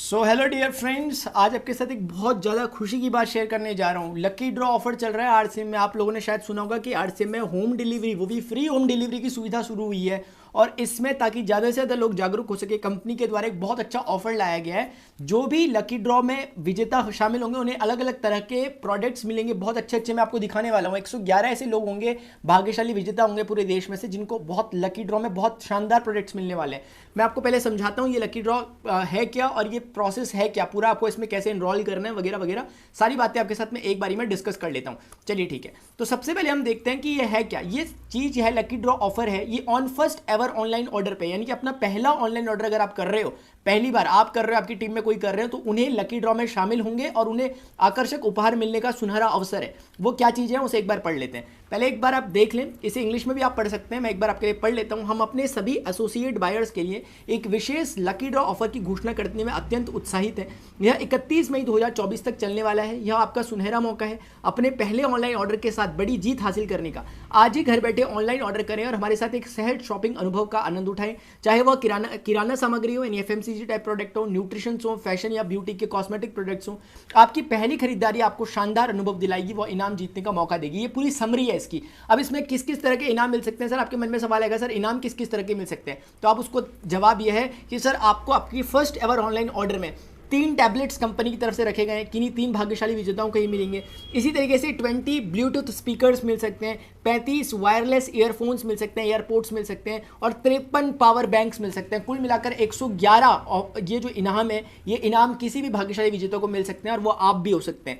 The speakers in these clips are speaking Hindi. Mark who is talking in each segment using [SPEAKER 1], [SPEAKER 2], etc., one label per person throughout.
[SPEAKER 1] सो हेलो डियर फ्रेंड्स, आज आपके साथ एक बहुत ज़्यादा खुशी की बात शेयर करने जा रहा हूँ। लकी ड्रॉ ऑफर चल रहा है आरसीएम में। आप लोगों ने शायद सुना होगा कि आरसीएम में होम डिलीवरी, वो भी फ्री होम डिलीवरी की सुविधा शुरू हुई है। और इसमें ताकि ज़्यादा से ज़्यादा लोग जागरूक हो सके, कंपनी के द्वारा एक बहुत अच्छा ऑफर लाया गया है। जो भी लकी ड्रॉ में विजेता शामिल होंगे उन्हें अलग अलग तरह के प्रोडक्ट्स मिलेंगे, बहुत अच्छे अच्छे। मैं आपको दिखाने वाला हूँ। 111 ऐसे लोग होंगे, भाग्यशाली विजेता होंगे पूरे देश में से, जिनको बहुत लकी ड्रॉ में बहुत शानदार प्रोडक्ट्स मिलने वाले हैं। मैं आपको पहले समझाता हूँ ये लकी ड्रॉ है क्या और ये प्रोसेस है क्या, पूरा आपको इसमें कैसे एनरोल करना है वगैरह वगैरह, सारी बातें आपके साथ में एक बारी में डिस्कस कर लेता हूँ। चलिए ठीक है, तो सबसे पहले हम देखते हैं कि ये है क्या। ये चीज़ है लकी ड्रॉ ऑफर है। ये on first ever online order पे, यानी कि अपना पहला ऑनलाइन ऑर्डर अगर आप कर रहे हो, पहली बार आप कर रहे हो, आपकी टीम में कोई कर रहे हो, तो उन्हें लकी ड्रॉ में शामिल होंगे और उन्हें आकर्षक उपहार मिलने का सुनहरा अवसर है। वो क्या चीज़ है उसे एक बार पढ़ लेते हैं। पहले एक बार आप देख लें, इसे इंग्लिश में भी आप पढ़ सकते हैं, मैं एक बार आपके लिए पढ़ लेता हूं। हम अपने सभी एसोसिएट बायर्स के लिए एक विशेष लकी ड्रॉ ऑफर की घोषणा करने में अत्यंत उत्साहित है। यह 31 मई 2024 तक चलने वाला है। यह आपका सुनहरा मौका है अपने पहले ऑनलाइन ऑर्डर के साथ बड़ी जीत हासिल करने का। आज ही घर बैठे ऑनलाइन ऑर्डर करें और हमारे साथ एक सहज शॉपिंग अनुभव का आनंद उठाएं। चाहे वह किराना सामग्री हो, यानी एफएमसीजी टाइप प्रोडक्ट हो, न्यूट्रिशन हो, फैशन या ब्यूटी के कॉस्मेटिक प्रोडक्ट्स हो, आपकी पहली खरीदारी आपको शानदार अनुभव दिलाएगी, वो इनाम जीतने का मौका देगी। ये पूरी समरी है इसकी। अब इसमें किस किस तरह के इनाम मिल सकते हैं सर, आपके मन में सवाल आएगा, सर इनाम किस किस तरह के मिल सकते हैं। तो आप उसको जवाब यह है कि सर आपको आपकी फर्स्ट एवर ऑनलाइन ऑर्डर में 3 टैबलेट्स कंपनी की तरफ से रखे गए हैं, किन्हीं 3 भाग्यशाली विजेताओं को ही मिलेंगे। इसी तरीके से 20 ब्लूटूथ स्पीकर्स मिल सकते हैं, 35 वायरलेस ईयरफोन्स मिल सकते हैं, एयरपोर्ट्स मिल सकते हैं, और 53 पावर बैंक्स मिल सकते हैं। कुल मिलाकर 111 ये जो इनाम है, ये इनाम किसी भी भाग्यशाली विजेता को मिल सकते हैं, और वो आप भी हो सकते हैं।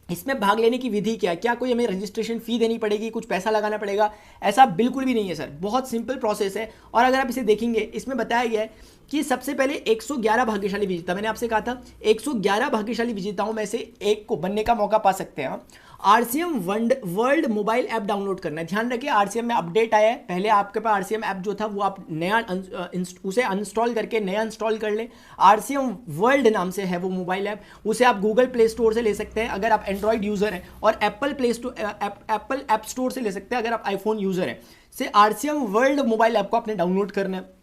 [SPEAKER 1] इसमें भाग लेने की विधि क्या है? क्या कोई हमें रजिस्ट्रेशन फी देनी पड़ेगी, कुछ पैसा लगाना पड़ेगा? ऐसा बिल्कुल भी नहीं है सर, बहुत सिंपल प्रोसेस है। और अगर आप इसे देखेंगे, इसमें बताया गया है कि सबसे पहले 111 भाग्यशाली विजेता, मैंने आपसे कहा था 111 भाग्यशाली विजेताओं में से एक को बनने का मौका पा सकते हैं। RCM world mobile app download करना है। ध्यान रखिए, आरसीएम में अपडेट आया है। पहले आपके पास आरसीएम ऐप जो था वो आप नया उसे अनस्टॉल करके नया इंस्टॉल कर लें। आरसीएम वर्ल्ड नाम से है वो मोबाइल ऐप, उसे आप गूगल प्ले स्टोर से ले सकते हैं अगर आप एंड्रॉइड यूजर हैं, और एप्पल ऐप स्टोर से ले सकते हैं अगर आप आईफोन यूजर हैं। से आरसीएम वर्ल्ड मोबाइल ऐप को आपने डाउनलोड करना है।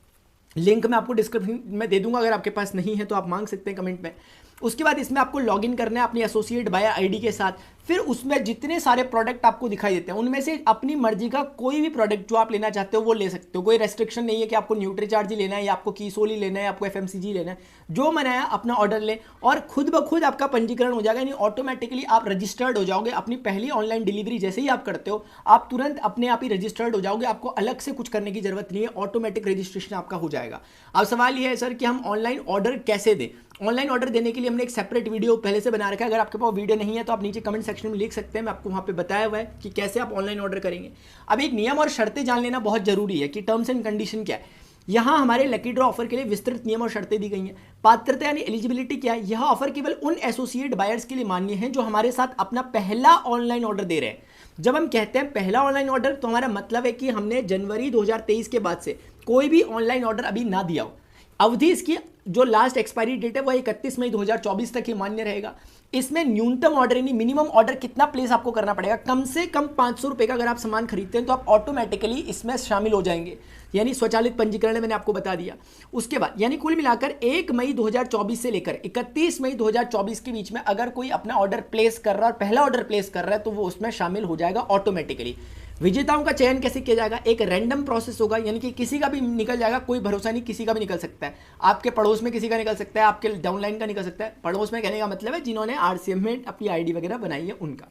[SPEAKER 1] लिंक मैं आपको डिस्क्रिप्शन में दे दूंगा, अगर आपके पास नहीं है तो आप मांग सकते हैं कमेंट में। उसके बाद इसमें आपको लॉगिन करना है अपनी एसोसिएट बायर आईडी के साथ। फिर उसमें जितने सारे प्रोडक्ट आपको दिखाई देते हैं उनमें से अपनी मर्जी का कोई भी प्रोडक्ट जो आप लेना चाहते हो वो ले सकते हो। कोई रेस्ट्रिक्शन नहीं है कि आपको न्यूट्रीचार्ज ही लेना है, या आपको कीसोल ही लेना है, आपको एफएमसीजी लेना है। जो मनाया अपना ऑर्डर ले और खुद ब खुद आपका पंजीकरण हो जाएगा, यानी ऑटोमेटिकली आप रजिस्टर्ड हो जाओगे। अपनी पहली ऑनलाइन डिलीवरी जैसे ही आप करते हो, आप तुरंत अपने आप ही रजिस्टर्ड हो जाओगे। आपको अलग से कुछ करने की जरूरत नहीं है, ऑटोमेटिक रजिस्ट्रेशन आपका हो जाएगा। अब सवाल यह है सर कि हम ऑनलाइन ऑर्डर कैसे दें। ऑनलाइन ऑर्डर देने के लिए हमने एक सेपरेट वीडियो पहले से बना रखा है। अगर आपके पास वीडियो नहीं है तो आप नीचे कमेंट सेक्शन में लिख सकते हैं, मैं आपको वहाँ पे बताया हुआ है कि कैसे आप ऑनलाइन ऑर्डर करेंगे। अब एक नियम और शर्तें जान लेना बहुत जरूरी है कि टर्म्स एंड कंडीशन क्या है। यहाँ हमारे लकी ड्रॉ ऑफर के लिए विस्तृत नियम और शर्तें दी गई हैं। पात्रता यानी एलिजिबिलिटी क्या है? यह ऑफर केवल उन एसोसिएट बायर्स के लिए मान्य है जो हमारे साथ अपना पहला ऑनलाइन ऑर्डर दे रहे हैं। जब हम कहते हैं पहला ऑनलाइन ऑर्डर, तो हमारा मतलब है कि हमने जनवरी 2023 के बाद से कोई भी ऑनलाइन ऑर्डर अभी ना दिया हो। अवधि इसकी जो लास्ट एक्सपायरी डेट है वह 31 मई 2024 तक ही मान्य रहेगा। इसमें न्यूनतम ऑर्डर यानी मिनिमम ऑर्डर कितना प्लेस आपको करना पड़ेगा? कम से कम 500 रुपये का अगर आप सामान खरीदते हैं तो आप ऑटोमेटिकली इसमें शामिल हो जाएंगे, यानी स्वचालित पंजीकरण मैंने आपको बता दिया। उसके बाद यानी कुल मिलाकर 1 मई 2024 से लेकर 31 मई 2024 के बीच में अगर कोई अपना ऑर्डर प्लेस कर रहा है और पहला ऑर्डर प्लेस कर रहा है तो वो उसमें शामिल हो जाएगा ऑटोमेटिकली। विजेताओं का चयन कैसे किया जाएगा? एक रैंडम प्रोसेस होगा, यानी कि किसी का भी निकल जाएगा, कोई भरोसा नहीं, किसी का भी निकल सकता है। आपके पड़ोस में किसी का निकल सकता है, आपके डाउनलाइन का निकल सकता है। पड़ोस में कहने का मतलब है जिन्होंने आरसीएम में अपनी आईडी वगैरह बनाई है उनका,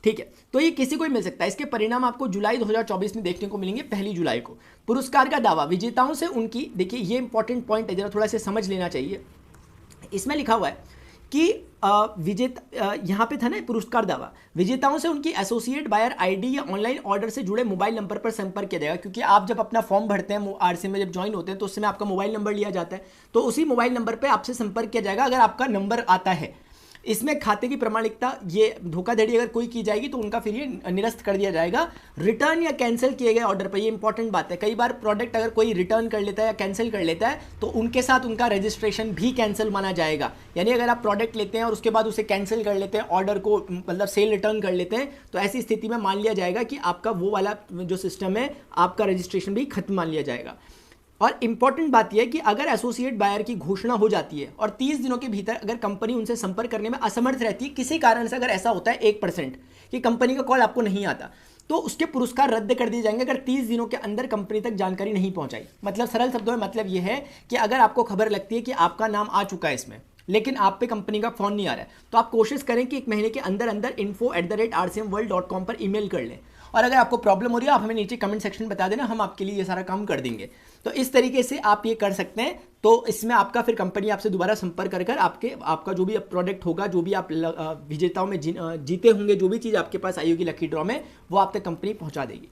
[SPEAKER 1] ठीक है। तो ये किसी को भी मिल सकता है। इसके परिणाम आपको जुलाई 2024 में देखने को मिलेंगे, 1 जुलाई को। पुरस्कार का दावा विजेताओं से उनकी, देखिए ये इंपॉर्टेंट पॉइंट है, जरा थोड़ा सा समझ लेना चाहिए। इसमें लिखा हुआ है कि विजेता, यहाँ पे था ना पुरस्कार दावा, विजेताओं से उनकी एसोसिएट बायर आईडी या ऑनलाइन ऑर्डर से जुड़े मोबाइल नंबर पर संपर्क किया जाएगा। क्योंकि आप जब अपना फॉर्म भरते हैं आरसीएम में, जब ज्वाइन होते हैं तो उस समय आपका मोबाइल नंबर लिया जाता है, तो उसी मोबाइल नंबर पर आपसे संपर्क किया जाएगा अगर आपका नंबर आता है। इसमें खाते की प्रमाणिकता, ये धोखाधड़ी अगर कोई की जाएगी तो उनका फिर ये निरस्त कर दिया जाएगा रिटर्न या कैंसिल किए गए ऑर्डर पर। ये इंपॉर्टेंट बात है, कई बार प्रोडक्ट अगर कोई रिटर्न कर लेता है या कैंसिल कर लेता है तो उनके साथ उनका रजिस्ट्रेशन भी कैंसिल माना जाएगा। यानी अगर आप प्रोडक्ट लेते हैं और उसके बाद उसे कैंसिल कर लेते हैं, ऑर्डर को मतलब सेल रिटर्न कर लेते हैं, तो ऐसी स्थिति में मान लिया जाएगा कि आपका वो वाला जो सिस्टम है आपका रजिस्ट्रेशन भी खत्म मान लिया जाएगा। और इंपॉर्टेंट बात यह है कि अगर एसोसिएट बायर की घोषणा हो जाती है और 30 दिनों के भीतर अगर कंपनी उनसे संपर्क करने में असमर्थ रहती है, किसी कारण से अगर ऐसा होता है 1% कि कंपनी का कॉल आपको नहीं आता, तो उसके पुरस्कार रद्द कर दिए जाएंगे अगर 30 दिनों के अंदर कंपनी तक जानकारी नहीं पहुंचाई। मतलब सरल शब्दों में मतलब यह है कि अगर आपको खबर लगती है कि आपका नाम आ चुका है इसमें, लेकिन आप पे कंपनी का फोन नहीं आ रहा है, तो आप कोशिश करें कि 1 महीने के अंदर अंदर info@rcmworld.com पर ईमेल कर लें। और अगर आपको प्रॉब्लम हो रही है, आप हमें नीचे कमेंट सेक्शन में बता देना, हम आपके लिए ये सारा काम कर देंगे। तो इस तरीके से आप ये कर सकते हैं। तो इसमें आपका फिर कंपनी आपसे दोबारा संपर्क कर आपका जो भी प्रोडक्ट होगा, जो भी आप विजेताओं में जीते होंगे, जो भी चीज़ आपके पास आई होगी लकी ड्रॉ में, वो आप तक कंपनी पहुंचा देगी।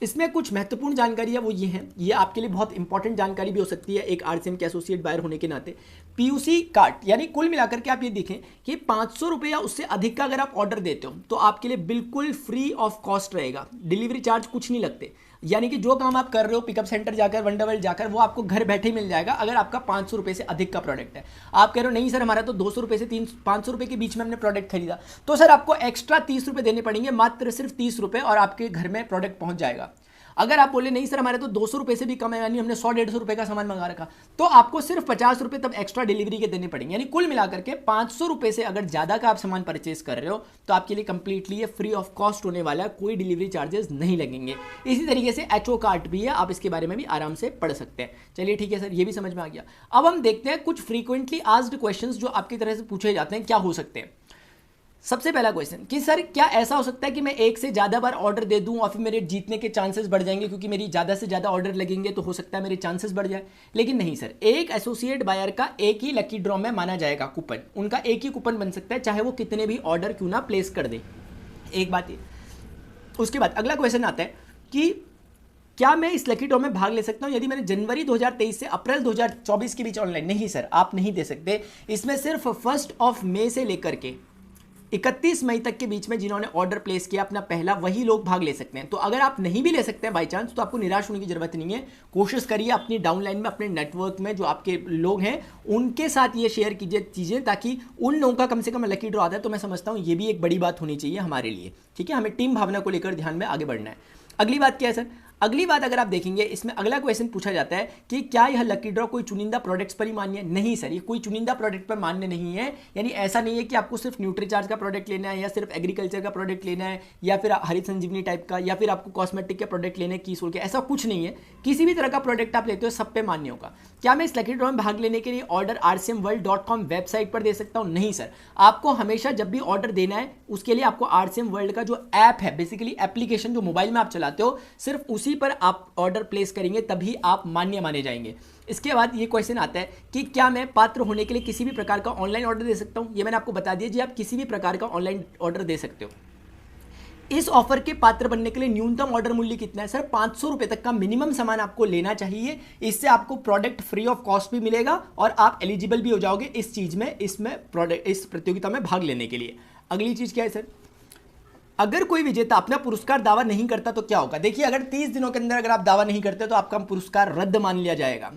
[SPEAKER 1] इसमें कुछ महत्वपूर्ण जानकारी है वो ये है, ये आपके लिए बहुत इंपॉर्टेंट जानकारी भी हो सकती है एक आरसीएम के एसोसिएट बायर होने के नाते। पीयूसी कार्ड यानी कुल मिलाकर के आप ये देखें कि 500 रुपये या उससे अधिक का अगर आप ऑर्डर देते हो तो आपके लिए बिल्कुल फ्री ऑफ कॉस्ट रहेगा, डिलीवरी चार्ज कुछ नहीं लगते। यानी कि जो काम आप कर रहे हो पिकअप सेंटर जाकर, वंडरवर्ल्ड जाकर, वो आपको घर बैठे मिल जाएगा अगर आपका 500 रुपये से अधिक का प्रोडक्ट है। आप कह रहे हो नहीं सर हमारा तो 200 रुपये से 500 रुपये के बीच में हमने प्रोडक्ट खरीदा, तो सर आपको एक्स्ट्रा 30 रुपये देने पड़ेंगे, मात्र सिर्फ 30 रुपये, और आपके घर में प्रोडक्ट पहुंच जाएगा। अगर आप बोले नहीं सर हमारे तो 200 रुपये से भी कम है, यानी हमने 100-150 रुपये का सामान मंगा रखा, तो आपको सिर्फ 50 रुपये तब एक्स्ट्रा डिलीवरी के देने पड़ेंगे। यानी कुल मिलाकर के 500 रुपये से अगर ज़्यादा का आप सामान परचेस कर रहे हो तो आपके लिए कंप्लीटली ये फ्री ऑफ कॉस्ट होने वाला है, कोई डिलीवरी चार्जेस नहीं लगेंगे। इसी तरीके से एचओ कार्ड भी है, आप इसके बारे में भी आराम से पढ़ सकते हैं। चलिए ठीक है सर, ये भी समझ में आ गया। अब हम देखते हैं कुछ फ्रीक्वेंटली आस्क्ड क्वेश्चंस जो आपकी तरह से पूछे जाते हैं क्या हो सकते हैं। सबसे पहला क्वेश्चन कि सर क्या ऐसा हो सकता है कि मैं एक से ज़्यादा बार ऑर्डर दे दूं और फिर मेरे जीतने के चांसेस बढ़ जाएंगे, क्योंकि मेरी ज़्यादा से ज़्यादा ऑर्डर लगेंगे तो हो सकता है मेरे चांसेस बढ़ जाए। लेकिन नहीं सर, एक एसोसिएट बायर का एक ही लकी ड्रॉ में माना जाएगा कूपन, उनका एक ही कूपन बन सकता है चाहे वो कितने भी ऑर्डर क्यों ना प्लेस कर दे। एक बात ये। उसके बाद अगला क्वेश्चन आता है कि क्या मैं इस लकी ड्रॉ में भाग ले सकता हूं यदि मैंने जनवरी 2023 से अप्रैल 2024 के बीच ऑनलाइन? नहीं सर, आप नहीं दे सकते। इसमें सिर्फ 1 मई से लेकर के 31 मई तक के बीच में जिन्होंने ऑर्डर प्लेस किया अपना पहला, वही लोग भाग ले सकते हैं। तो अगर आप नहीं भी ले सकते हैं बाई चांस, तो आपको निराश होने की जरूरत नहीं है। कोशिश करिए अपनी डाउनलाइन में, अपने नेटवर्क में जो आपके लोग हैं उनके साथ ये शेयर कीजिए चीज़ें, ताकि उन लोगों का कम से कम लकी ड्रॉ आता है। तो मैं समझता हूँ ये भी एक बड़ी बात होनी चाहिए हमारे लिए। ठीक है, हमें टीम भावना को लेकर ध्यान में आगे बढ़ना है। अगली बात क्या है सर? अगली बात अगर आप देखेंगे इसमें अगला क्वेश्चन पूछा जाता है कि क्या यह लकी ड्रॉ कोई चुनिंदा प्रोडक्ट्स पर ही मान्य है? नहीं सर, ये कोई चुनिंदा प्रोडक्ट पर मान्य नहीं है। यानी ऐसा नहीं है कि आपको सिर्फ न्यूट्रीचार्ज का प्रोडक्ट लेना है, या सिर्फ एग्रीकल्चर का प्रोडक्ट लेना है, या फिर हरित संजीवनी टाइप का, या फिर आपको कॉस्मेटिक के प्रोडक्ट लेने की सोल के, ऐसा कुछ नहीं है। किसी भी तरह का प्रोडक्ट आप लेते हो सब पे मान्य होगा। क्या मैं इस लकी ड्रॉ में भाग लेने के लिए ऑर्डर rcmworld.com वेबसाइट पर दे सकता हूँ? नहीं सर, आपको हमेशा जब भी ऑर्डर देना है उसके लिए आपको RCM वर्ल्ड का जो ऐप है, बेसिकली एप्लीकेशन जो मोबाइल में आप चलाते हो, सिर्फ उसी पर आप ऑर्डर प्लेस करेंगे तभी आप मान्य माने जाएंगे। इसके बाद ये क्वेश्चन आता है कि क्या मैं पात्र होने के लिए किसी भी प्रकार का ऑनलाइन ऑर्डर दे सकता हूं? ये मैंने आपको बता दिया जी, आप किसी भी प्रकार का ऑनलाइन ऑर्डर दे सकते हो। इस ऑफर के पात्र बनने के लिए न्यूनतम ऑर्डर मूल्य कितना है? सर 500 रुपये तक का मिनिमम सामान आपको लेना चाहिए। इससे आपको प्रोडक्ट फ्री ऑफ कॉस्ट भी मिलेगा और आप एलिजिबल भी हो जाओगे इस चीज़ में, इस प्रतियोगिता में भाग लेने के लिए। अगली चीज़ क्या है सर? अगर कोई विजेता अपना पुरस्कार दावा नहीं करता तो क्या होगा? देखिए, अगर 30 दिनों के अंदर अगर आप दावा नहीं करते तो आपका पुरस्कार रद्द मान लिया जाएगा।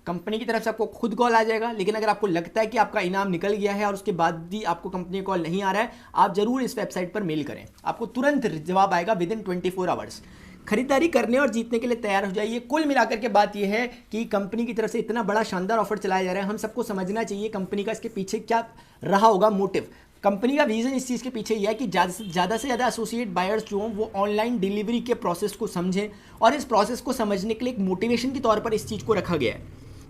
[SPEAKER 1] कंपनी की तरफ से आपको खुद कॉल आ जाएगा, लेकिन अगर आपको लगता है कि आपका इनाम निकल गया है और उसके बाद भी आपको कंपनी का कॉल नहीं आ रहा है, आप जरूर इस वेबसाइट पर मेल करें, आपको तुरंत जवाब आएगा विदिन 24 आवर्स। खरीदारी करने और जीतने के लिए तैयार हो जाइए। कुल मिलाकर के बात यह है कि कंपनी की तरफ से इतना बड़ा शानदार ऑफर चलाया जा रहा है, हम सबको समझना चाहिए कंपनी का इसके पीछे क्या रहा होगा मोटिव। कंपनी का विजन इस चीज़ के पीछे यह है कि ज़्यादा से ज़्यादा एसोसिएट बायर्स जो हों वो ऑनलाइन डिलीवरी के प्रोसेस को समझें, और इस प्रोसेस को समझने के लिए एक मोटिवेशन के तौर पर इस चीज़ को रखा गया है।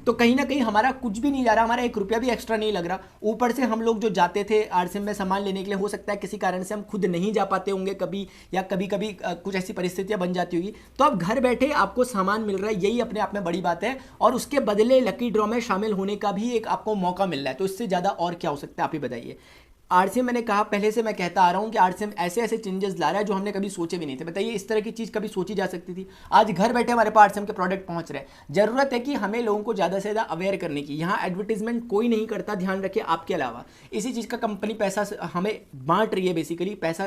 [SPEAKER 1] तो कहीं ना कहीं हमारा कुछ भी नहीं जा रहा, हमारा 1 रुपया भी एक्स्ट्रा नहीं लग रहा। ऊपर से हम लोग जो जाते थे RCM में सामान लेने के लिए, हो सकता है किसी कारण से हम खुद नहीं जा पाते होंगे कभी, या कभी कभी कुछ ऐसी परिस्थितियां बन जाती होगी, तो अब घर बैठे आपको सामान मिल रहा है, यही अपने आप में बड़ी बात है। और उसके बदले लकी ड्रॉ में शामिल होने का भी एक आपको मौका मिल रहा है, तो इससे ज़्यादा और क्या हो सकता है आप ही बताइए। RCM, मैंने कहा पहले से, मैं कहता आ रहा हूँ कि RCM ऐसे ऐसे चेंजेस ला रहा है जो हमने कभी सोचे भी नहीं थे। बताइए, इस तरह की चीज़ कभी सोची जा सकती थी? आज घर बैठे हमारे पास RCM के प्रोडक्ट पहुँच रहे हैं। ज़रूरत है कि हमें लोगों को ज़्यादा से ज़्यादा अवेयर करने की। यहाँ एडवर्टीजमेंट कोई नहीं करता, ध्यान रखिए, आपके अलावा। इसी चीज़ का कंपनी पैसा हमें बांट रही है, बेसिकली पैसा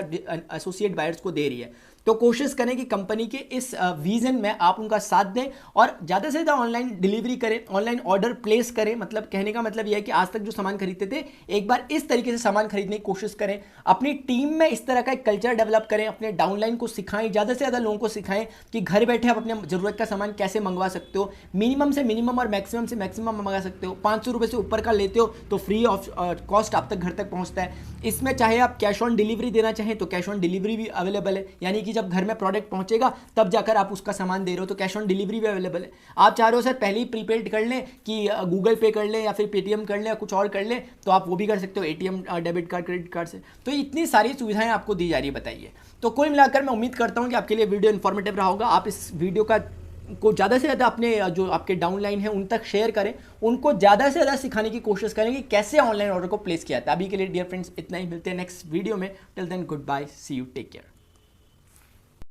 [SPEAKER 1] एसोसिएट बायर्स को दे रही है। तो कोशिश करें कि कंपनी के इस विजन में आप उनका साथ दें और ज़्यादा से ज़्यादा ऑनलाइन डिलीवरी करें, ऑनलाइन ऑर्डर प्लेस करें। मतलब कहने का मतलब यह है कि आज तक जो सामान खरीदते थे एक बार इस तरीके से सामान खरीदने की कोशिश करें। अपनी टीम में इस तरह का एक कल्चर डेवलप करें, अपने डाउनलाइन को सिखाएं, ज़्यादा से ज़्यादा लोगों को सिखाएं कि घर बैठे आप अपने ज़रूरत का सामान कैसे मंगवा सकते हो, मिनिमम से मिनिमम और मैक्सिमम से मैक्सिमम मंगा सकते हो। 500 रुपये से ऊपर का लेते हो तो फ्री ऑफ कॉस्ट आप तक घर तक पहुंचता है। इसमें चाहे आप कैश ऑन डिलीवरी देना चाहें तो कैश ऑन डिलीवरी भी अवेलेबल है, यानी कि जब घर में प्रोडक्ट पहुंचेगा तब जाकर आप उसका सामान दे रहे हो तो कैश ऑन डिलीवरी भी अवेलेबल है। आप चाह रहे हो सर पहले ही प्रीपेड कर लें कि गूगल पे कर लें या फिर पेटीएम कर लें या कुछ और कर लें, तो आप वो भी कर सकते हो ATM, debit card, credit card से। तो इतनी सारी सुविधाएं आपको दी जा रही है। बताइए, तो कुल मिलाकर मैं उम्मीद करता हूं कि आपके लिए वीडियो इन्फॉर्मेटिव रहा होगा। आप इस वीडियो को ज़्यादा से ज़्यादा अपने जो आपके डाउनलाइन है उन तक शेयर करें, उनको ज़्यादा से ज़्यादा सिखाने की कोशिश करें कि कैसे ऑनलाइन ऑर्डर को प्लेस किया था। अभी के लिए डियर फ्रेंड्स इतना ही, मिलते हैं नेक्स्ट वीडियो में। Till then goodbye, see you, take care.